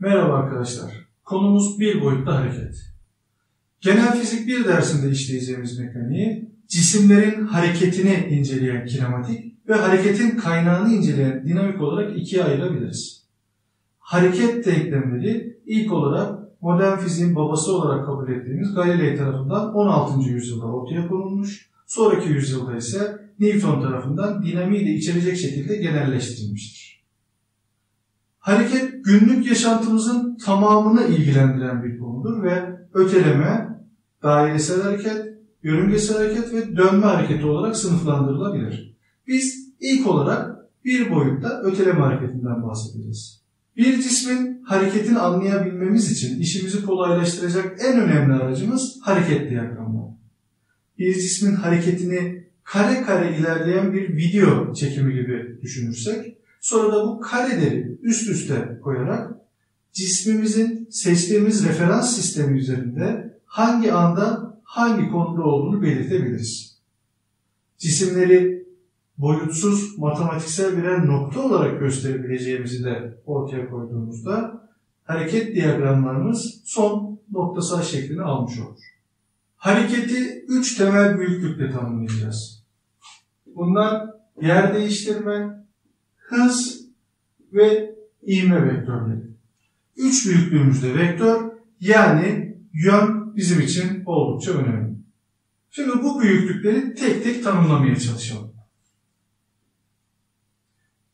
Merhaba arkadaşlar. Konumuz bir boyutlu hareket. Genel fizik 1 dersinde işleyeceğimiz mekaniği, cisimlerin hareketini inceleyen kinematik ve hareketin kaynağını inceleyen dinamik olarak ikiye ayırabiliriz. Hareket denklemleri ilk olarak modern fiziğin babası olarak kabul ettiğimiz Galilei tarafından 16. yüzyılda ortaya konulmuş, sonraki yüzyılda ise Newton tarafından dinamiği de içerecek şekilde genelleştirilmiştir. Hareket günlük yaşantımızın tamamını ilgilendiren bir konudur ve öteleme, dairesel hareket, yörüngesel hareket ve dönme hareketi olarak sınıflandırılabilir. Biz ilk olarak bir boyutta öteleme hareketinden bahsedeceğiz. Bir cismin hareketini anlayabilmemiz için işimizi kolaylaştıracak en önemli aracımız hareket diyagramı. Bir cismin hareketini kare kare ilerleyen bir video çekimi gibi düşünürsek, sonra da bu kareleri üst üste koyarak cismimizin seçtiğimiz referans sistemi üzerinde hangi anda hangi konuda olduğunu belirtebiliriz. Cisimleri boyutsuz matematiksel birer nokta olarak gösterebileceğimizi de ortaya koyduğumuzda hareket diyagramlarımız son noktasal şeklini almış olur. Hareketi 3 temel büyüklükle tanımlayacağız. Bunlar yer değiştirme, hız ve ivme vektörleri. 3 büyüklüğümüzde vektör, yani yön bizim için oldukça önemli. Şimdi bu büyüklükleri tek tek tanımlamaya çalışalım.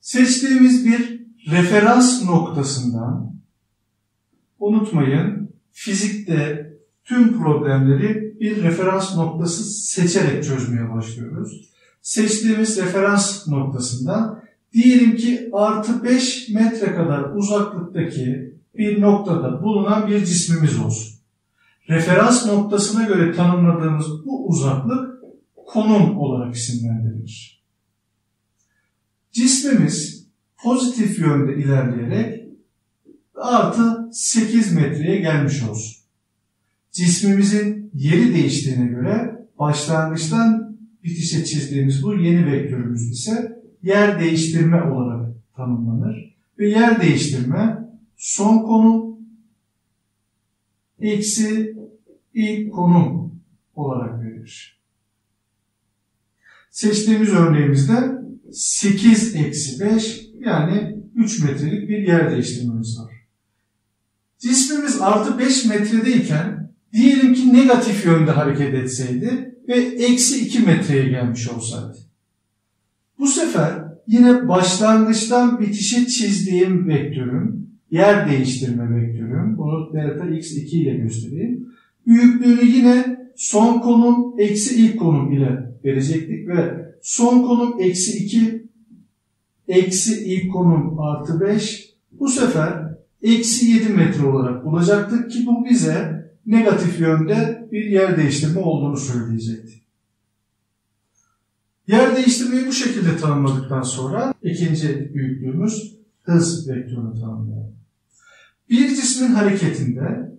Seçtiğimiz bir referans noktasından, unutmayın fizikte tüm problemleri bir referans noktası seçerek çözmeye başlıyoruz. Seçtiğimiz referans noktasından diyelim ki artı 5 metre kadar uzaklıktaki bir noktada bulunan bir cismimiz olsun. Referans noktasına göre tanımladığımız bu uzaklık konum olarak isimlendirilir. Cismimiz pozitif yönde ilerleyerek artı 8 metreye gelmiş olsun. Cismimizin yeri değiştiğine göre başlangıçtan bitişe çizdiğimiz bu yeni vektörümüz ise yer değiştirme olarak tanımlanır. Ve yer değiştirme son konum eksi ilk konum olarak verilir. Seçtiğimiz örneğimizde 8 eksi 5 yani 3 metrelik bir yer değiştirmemiz var. Cismimiz artı 5 metredeyken diyelim ki negatif yönde hareket etseydi ve eksi 2 metreye gelmiş olsaydı. Bu sefer yine başlangıçtan bitişe çizdiğim vektörüm, yer değiştirme vektörüm, bunu delta x2 ile göstereyim. Büyüklüğünü yine son konum eksi ilk konum ile verecektik ve son konum eksi 2 eksi ilk konum artı 5 bu sefer eksi 7 metre olarak bulacaktık ki bu bize negatif yönde bir yer değiştirme olduğunu söyleyecekti. Yer değiştirmeyi bu şekilde tanımladıktan sonra ikinci büyüklüğümüz hız vektörünü tanımlayalım. Bir cismin hareketinde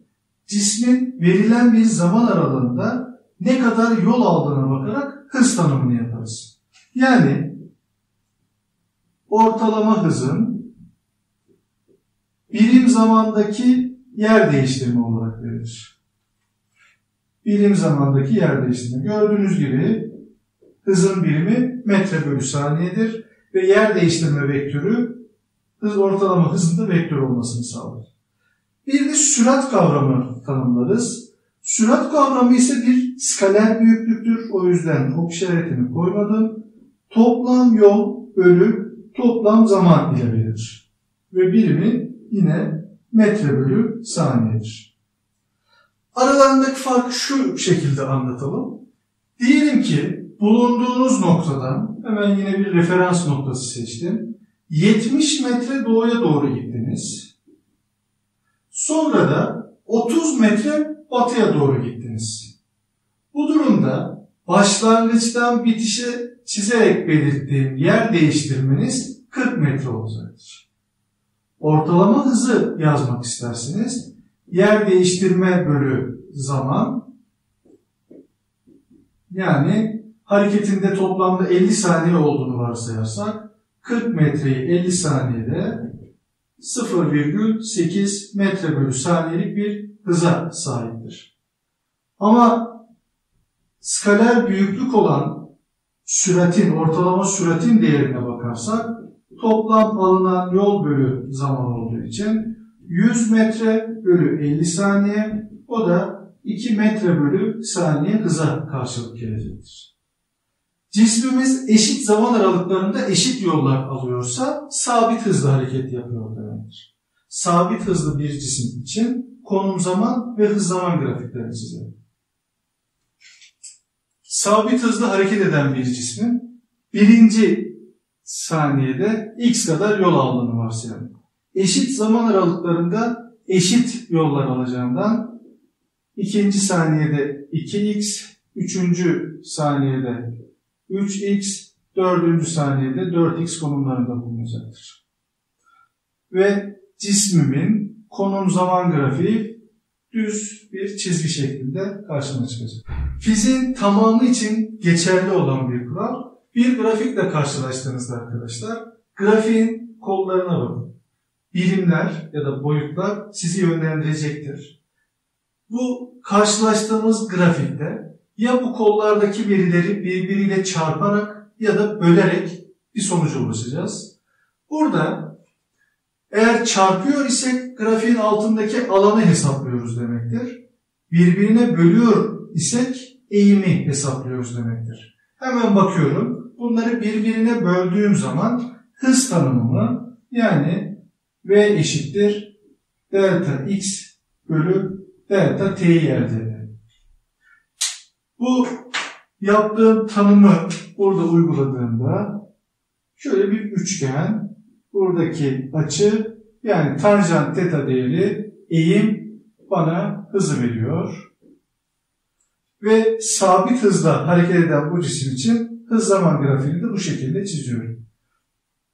cismin verilen bir zaman aralığında ne kadar yol aldığına bakarak hız tanımını yaparız. Yani ortalama hızın birim zamandaki yer değiştirme olarak verilir. Birim zamandaki yer değiştirme. Gördüğünüz gibi hızın birimi metre bölü saniyedir ve yer değiştirme vektörü ortalama hızında vektör olmasını sağlar. Bir de sürat kavramı tanımlarız. Sürat kavramı ise bir skaler büyüklüktür. O yüzden ok işaretini koymadım. Toplam yol bölü toplam zaman ile verilir. Ve birimi yine metre bölü saniyedir. Aralarındaki farkı şu şekilde anlatalım. Diyelim ki bulunduğunuz noktadan hemen yine bir referans noktası seçtim. 70 metre doğuya doğru gittiniz. Sonra da 30 metre batıya doğru gittiniz. Bu durumda başlangıçtan bitişe çizerek belirttiğim yer değiştirmeniz 40 metre olacaktır. Ortalama hızı yazmak isterseniz yer değiştirme bölü zaman, yani hareketinde toplamda 50 saniye olduğunu varsayarsak 40 metreyi 50 saniyede 0,8 metre bölü saniyelik bir hıza sahiptir. Ama skaler büyüklük olan süratin, ortalama süratin değerine bakarsak toplam alınan yol bölü zaman olduğu için 100 metre bölü 50 saniye, o da 2 metre bölü saniye hıza karşılık gelecektir. Cismimiz eşit zaman aralıklarında eşit yollar alıyorsa sabit hızla hareket yapıyor demektir. Sabit hızlı bir cisim için konum zaman ve hız zaman grafikleri çizelim. Sabit hızla hareket eden bir cismin birinci saniyede x kadar yol aldığını varsayalım. Eşit zaman aralıklarında eşit yollar alacağından ikinci saniyede 2x, üçüncü saniyede 3x, dördüncü saniyede 4x konumlarında bulunacaktır. Ve cismimin konum zaman grafiği düz bir çizgi şeklinde karşıma çıkacak. Fiziğin tamamı için geçerli olan bir kural. Bir grafikle karşılaştığınızda arkadaşlar, grafiğin kollarına bakın. Birimler ya da boyutlar sizi yönlendirecektir. Bu karşılaştığımız grafikte ya bu kollardaki verileri birbiriyle çarparak ya da bölerek bir sonuca ulaşacağız. Burada eğer çarpıyor isek grafiğin altındaki alanı hesaplıyoruz demektir. Birbirine bölüyor isek eğimi hesaplıyoruz demektir. Hemen bakıyorum. Bunları birbirine böldüğüm zaman hız tanımımı, yani V eşittir delta x bölü delta t'yi elde ederim. Bu yaptığım tanımı burada uyguladığımda şöyle bir üçgen, buradaki açı yani tanjant teta değeri eğim bana hızı veriyor. Ve sabit hızla hareket eden bu cisim için hız zaman grafiğini de bu şekilde çiziyorum.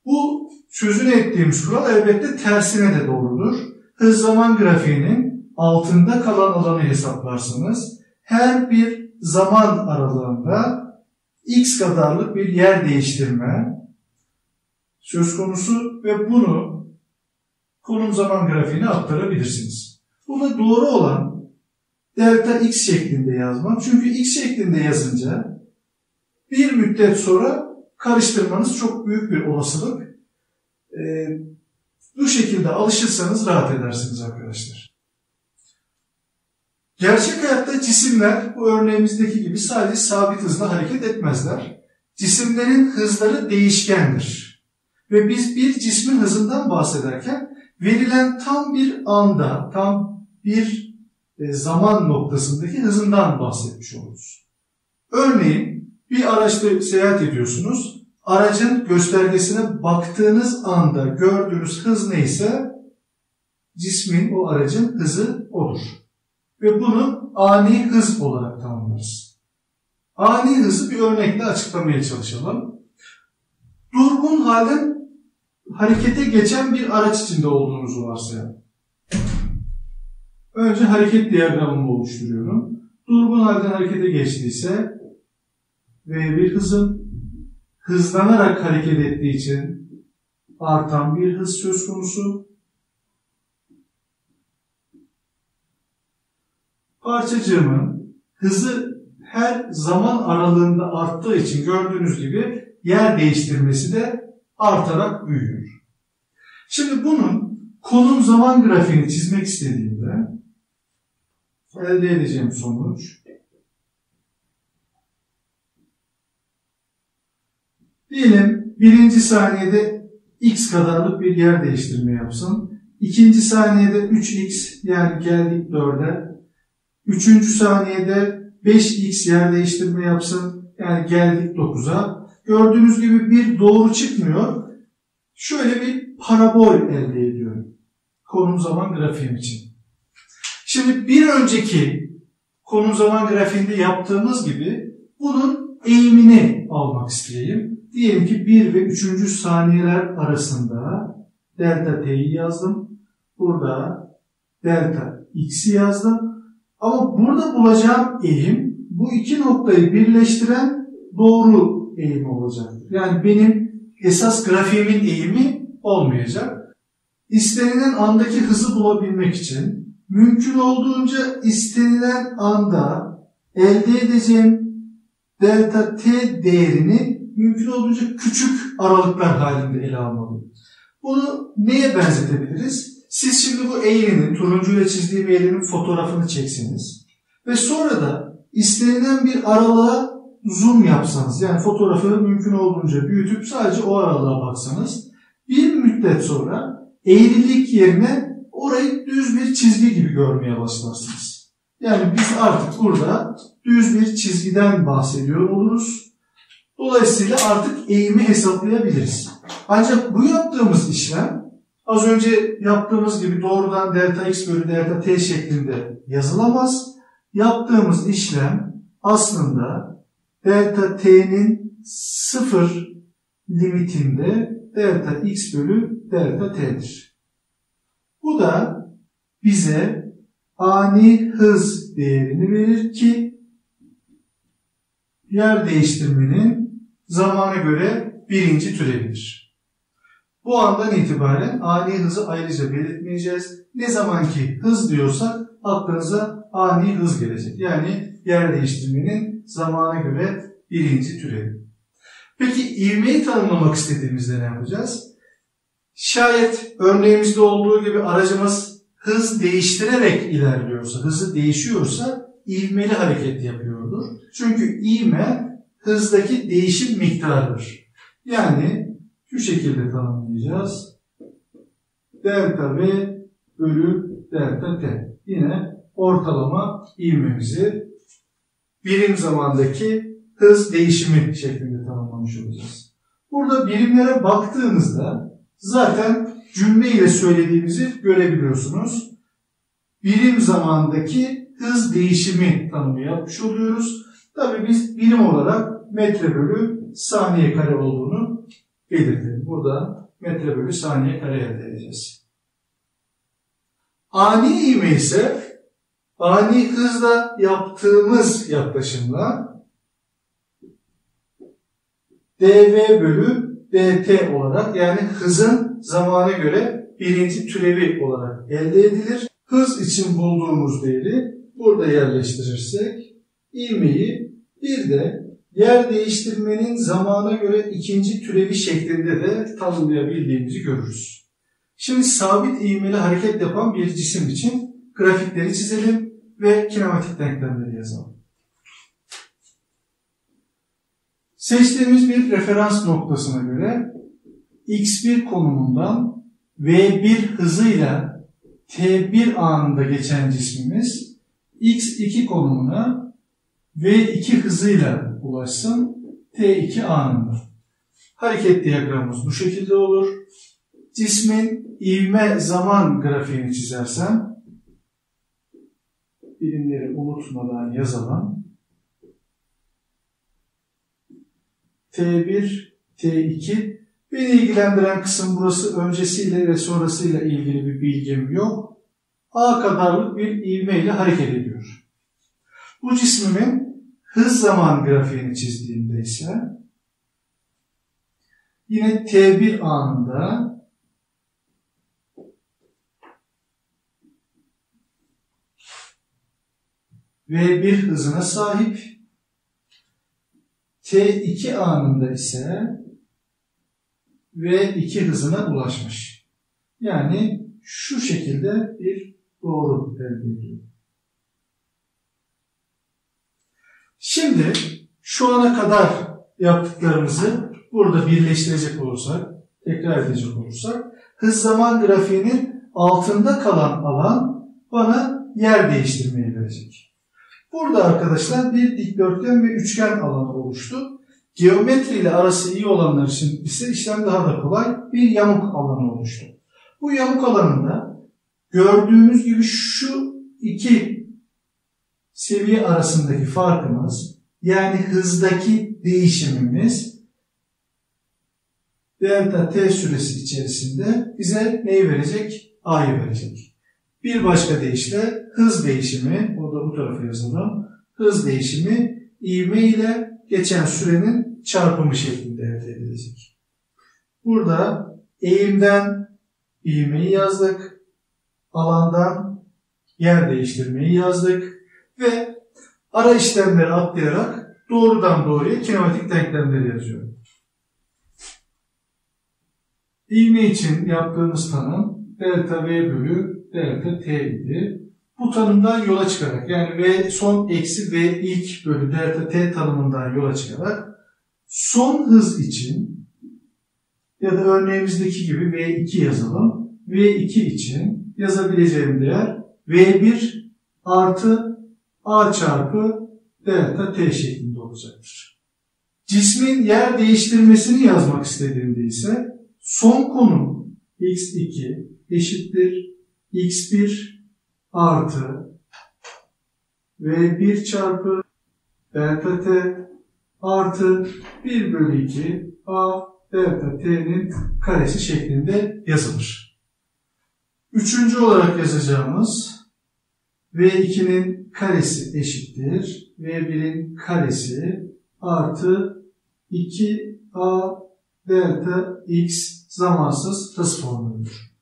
Bu sözünü ettiğimiz kural elbette tersine de doğrudur. Hız zaman grafiğinin altında kalan alanı hesaplarsanız her bir zaman aralığında x kadarlık bir yer değiştirme söz konusu ve bunu konum zaman grafiğine aktarabilirsiniz. Burada doğru olan delta x şeklinde yazmam. Çünkü x şeklinde yazınca bir müddet sonra karıştırmanız çok büyük bir olasılık. Bu şekilde alışırsanız rahat edersiniz arkadaşlar. Gerçek hayatta cisimler bu örneğimizdeki gibi sadece sabit hızla hareket etmezler. Cisimlerin hızları değişkendir. Ve biz bir cismin hızından bahsederken verilen tam bir anda, tam bir zaman noktasındaki hızından bahsetmiş oluruz. Örneğin bir araçta seyahat ediyorsunuz. Aracın göstergesine baktığınız anda gördüğünüz hız neyse cismin, o aracın hızı odur. Ve bunu ani hız olarak tanımlarız. Ani hızı bir örnekle açıklamaya çalışalım. Durgun halde harekete geçen bir araç içinde olduğunuzu varsayalım. Önce hareket diyagramını oluşturuyorum. Durgun halden harekete geçtiyse V1 hızım, hızlanarak hareket ettiği için artan bir hız söz konusu. Parçacığımın hızı her zaman aralığında arttığı için gördüğünüz gibi yer değiştirmesi de artarak büyüyor. Şimdi bunun konum zaman grafiğini çizmek istediğimde elde edeceğim sonuç diyelim birinci saniyede x kadarlık bir yer değiştirme yapsın. İkinci saniyede 3x yani geldik 4'e. Üçüncü saniyede 5x yer değiştirme yapsın. Yani geldik 9'a. Gördüğünüz gibi bir doğru çıkmıyor. Şöyle bir parabol elde ediyorum. Konum zaman grafiğim için. Şimdi bir önceki konum zaman grafiğinde yaptığımız gibi bunun eğimini almak isteyeyim. Diyelim ki 1 ve 3. saniyeler arasında delta t'yi yazdım. Burada delta x'i yazdım. Ama burada bulacağım eğim bu iki noktayı birleştiren doğru eğimi olacaktır. Yani benim esas grafiğimin eğimi olmayacak. istenilen andaki hızı bulabilmek için mümkün olduğunca istenilen anda elde edeceğim delta t değerini mümkün olduğunca küçük aralıklar halinde ele almalıyım. Bunu neye benzetebiliriz? Siz şimdi bu eğrinin, turuncuyla çizdiğim eğrinin fotoğrafını çekseniz ve sonra da istenilen bir aralığa zoom yapsanız, yani fotoğrafı mümkün olduğunca büyütüp sadece o aralığa baksanız, bir müddet sonra eğrilik yerine orayı düz bir çizgi gibi görmeye başlarsınız. Yani biz artık burada düz bir çizgiden bahsediyor oluruz. Dolayısıyla artık eğimi hesaplayabiliriz. Ancak bu yaptığımız işlem az önce yaptığımız gibi doğrudan delta x bölü delta t şeklinde yazılamaz. Yaptığımız işlem aslında delta t'nin 0 limitinde delta x bölü delta t'dir. Bu da bize ani hız değerini verir ki yer değiştirmenin zamana göre birinci türevidir. Bu andan itibaren ani hızı ayrıca belirtmeyeceğiz. Ne zamanki hız diyorsak aklınıza ani hız gelecek. Yani yer değiştirmenin zamana göre birinci türevi. Peki ivmeyi tanımlamak istediğimizde ne yapacağız? Şayet örneğimizde olduğu gibi aracımız hız değiştirerek ilerliyorsa, hızı değişiyorsa ivmeli hareket yapıyordur. Çünkü ivme hızdaki değişim miktarıdır. Yani şu şekilde tanımlayacağız. Delta V bölü delta T. Yine ortalama ivmemizi birim zamandaki hız değişimi şeklinde tanımlamış olacağız. Burada birimlere baktığınızda zaten cümle ile söylediğimizi görebiliyorsunuz. Birim zamandaki hız değişimi tanımı yapmış oluyoruz. Tabii biz birim olarak metre bölü saniye kare olduğunu belirtelim. Burada metre bölü saniye kare elde edeceğiz. Ani ivme ise ani hızla yaptığımız yaklaşımla dv bölü dt olarak, yani hızın zamana göre birinci türevi olarak elde edilir. Hız için bulduğumuz değeri burada yerleştirirsek ivmeyi bir de yer değiştirmenin zamana göre ikinci türevi şeklinde de tanımlayabildiğimizi görürüz. Şimdi sabit ivmeli hareket yapan bir cisim için grafikleri çizelim ve kinematik denklemleri yazalım. Seçtiğimiz bir referans noktasına göre x1 konumundan v1 hızıyla t1 anında geçen cismimiz x2 konumuna v2 hızıyla ulaşsın t2 anında. Hareket diyagramımız bu şekilde olur. Cismin ivme zaman grafiğini çizersem, birimleri unutmadan yazalım. T1, T2. Beni ilgilendiren kısım burası. Öncesiyle ve sonrasıyla ilgili bir bilgim yok. A kadarlık bir ivme ile hareket ediyor. Bu cismimin hız zaman grafiğini çizdiğimde ise yine T1 anında V1 hızına sahip, T2 anında ise V2 hızına ulaşmış. Yani şu şekilde bir doğru elde ediyor. Şimdi şu ana kadar yaptıklarımızı burada birleştirecek olursak, tekrar edecek olursak, hız zaman grafiğinin altında kalan alan bana yer değiştirmeyi verecek. Burada arkadaşlar bir dikdörtgen ve üçgen alanı oluştu. Geometri ile arası iyi olanlar için ise işlem daha da kolay, bir yamuk alanı oluştu. Bu yamuk alanında gördüğümüz gibi şu iki seviye arasındaki farkımız, yani hızdaki değişimimiz delta t süresi içerisinde bize neyi verecek? A'yı verecek. Bir başka deyişle hız değişimi, o da bu tarafa yazalım. Hız değişimi ivme ile geçen sürenin çarpımı şeklinde elde edilecek. Burada eğimden ivmeyi yazdık. Alandan yer değiştirmeyi yazdık. Ve ara işlemleri atlayarak doğrudan doğruya kinematik denklemleri yazıyorum. İvme için yaptığımız tanım delta V bölü delta T idi. Bu tanımdan yola çıkarak, yani V son eksi V ilk bölü delta T tanımından yola çıkarak son hız için ya da örneğimizdeki gibi V2 yazalım. V2 için yazabileceğim değer V1 artı A çarpı delta T şeklinde olacaktır. Cismin yer değiştirmesini yazmak istediğimde ise son konum x2 eşittir x1 artı V1 çarpı delta T artı 1 bölü 2 A delta T'nin karesi şeklinde yazılır. Üçüncü olarak yazacağımız V2'nin karesi eşittir V1'in karesi artı 2A delta X zamansız hız formülüdür.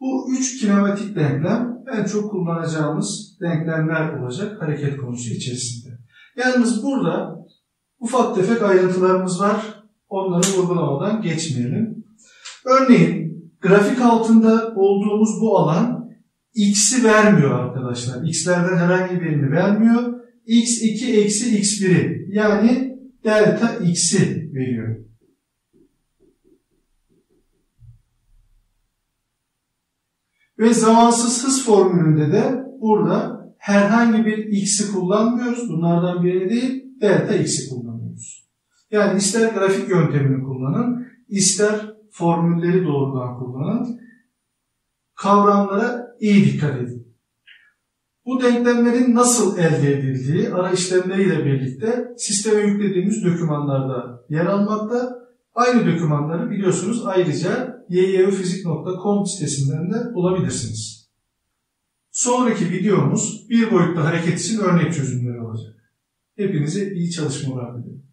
Bu üç kinematik denklem en çok kullanacağımız denklemler olacak hareket konusu içerisinde. Yalnız burada ufak tefek ayrıntılarımız var. Onları vurgulamadan geçmeyelim. Örneğin grafik altında olduğumuz bu alan x'i vermiyor arkadaşlar. X'lerden herhangi birini vermiyor. x2 eksi x1'i yani delta x'i veriyor. Ve zamansız hız formülünde de burada herhangi bir x'i kullanmıyoruz. Bunlardan biri değil, delta x'i kullanıyoruz. Yani ister grafik yöntemini kullanın, ister formülleri doğrudan kullanın. Kavramlara iyi dikkat edin. Bu denklemlerin nasıl elde edildiği ara işlemleriyle birlikte sisteme yüklediğimiz dokümanlarda yer almakta. Aynı dokümanları biliyorsunuz ayrıca yyvfizik.com sitesinden de bulabilirsiniz. Sonraki videomuz bir boyutlu hareket için örnek çözümleri olacak. Hepinize iyi çalışmalar dilerim.